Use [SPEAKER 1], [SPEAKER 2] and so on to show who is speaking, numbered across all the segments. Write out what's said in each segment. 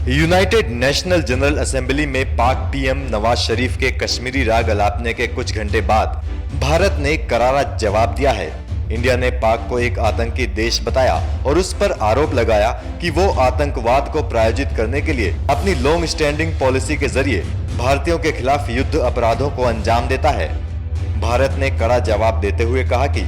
[SPEAKER 1] United national general assembly में पाक PM Nawaz Sharif के कश्मीरी राग अलापने के कुछ घंटे बाद भारत ने करारा जवाब दिया है। इंडिया ने पाक को एक आतंकी देश बताया और उस पर आरोप लगाया कि वो आतंकवाद को प्रायोजित करने के लिए अपनी लॉन्ग स्टैंडिंग पॉलिसी के जरिए भारतीयों के खिलाफ युद्ध अपराधों को अंजाम देता है। भारत ने कड़ा जवाब देते हुए कहा कि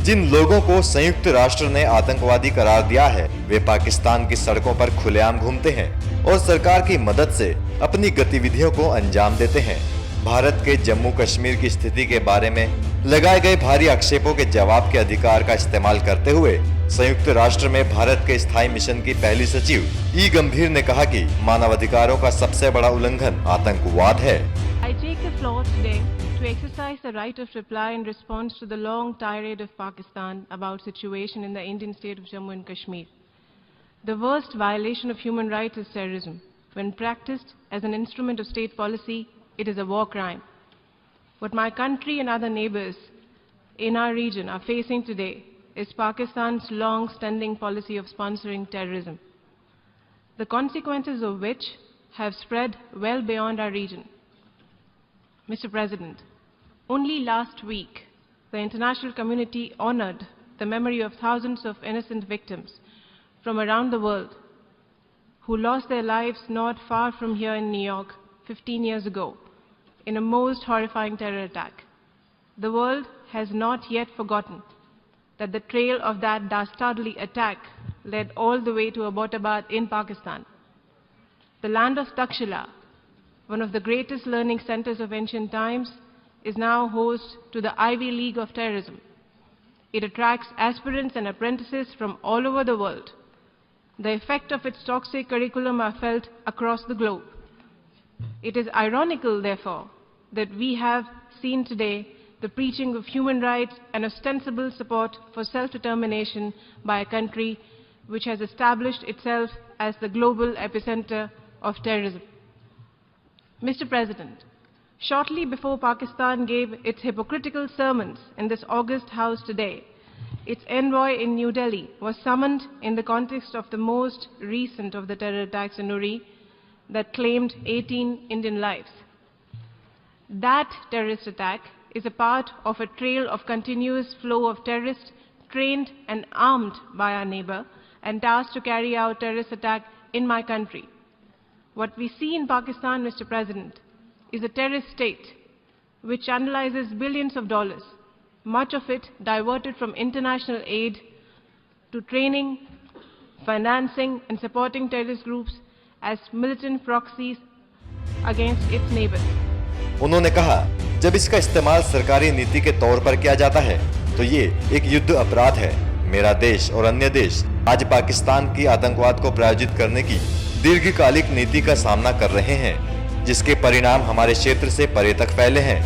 [SPEAKER 1] जिन लोगों को संयुक्त राष्ट्र ने आतंकवादी करार दिया है वे पाकिस्तान की सड़कों पर खुलेआम घूमते हैं और सरकार की मदद से अपनी गतिविधियों को अंजाम देते हैं। भारत के जम्मू कश्मीर की स्थिति के बारे में लगाए गए भारी आक्षेपों के जवाब के अधिकार का इस्तेमाल करते हुए संयुक्त राष्ट्र में भारत के स्थायी मिशन की पहली सचिव ई गंभीर ने कहा कि मानवाधिकारों का सबसे बड़ा उल्लंघन आतंकवाद है।
[SPEAKER 2] I take the floor today to exercise the right of reply in response to the long tirade of Pakistan about situation in the Indian state of Jammu and Kashmir. The worst violation of human rights is terrorism. When practiced as an instrument of state policy, it is a war crime. What my country and other neighbors in our region are facing today is Pakistan's long-standing policy of sponsoring terrorism, the consequences of which have spread well beyond our region. Mr. President, only last week, the international community honored the memory of thousands of innocent victims from around the world who lost their lives not far from here in New York 15 years ago in a most horrifying terror attack. The world has not yet forgotten that the trail of that dastardly attack led all the way to Abbottabad in Pakistan. The land of Takshila, one of the greatest learning centers of ancient times, is now host to the Ivy League of terrorism. It attracts aspirants and apprentices from all over the world. The effect of its toxic curriculum are felt across the globe. It is ironical, therefore, that we have seen today the preaching of human rights and ostensible support for self-determination by a country which has established itself as the global epicenter of terrorism. Mr. President, shortly before Pakistan gave its hypocritical sermons in this august house today, its envoy in New Delhi was summoned in the context of the most recent of the terror attacks in Uri that claimed 18 Indian lives. That terrorist attack is a part of a trail of continuous flow of terrorists trained and armed by our neighbor and tasked to carry out terrorist attack in my country. What we see in Pakistan, Mr. President, is a terrorist state which channelizes billions of dollars, much of it diverted from international aid to training, financing and supporting terrorist groups as militant proxies against its neighbors.
[SPEAKER 1] उन्होंने कहा, जब इसका इस्तेमाल सरकारी नीति के तौर पर किया जाता है तो ये एक युद्ध अपराध है। मेरा देश और अन्य देश आज पाकिस्तान की आतंकवाद को प्रायोजित करने की दीर्घकालिक नीति का सामना कर रहे हैं, जिसके परिणाम हमारे क्षेत्र से परे तक फैले हैं।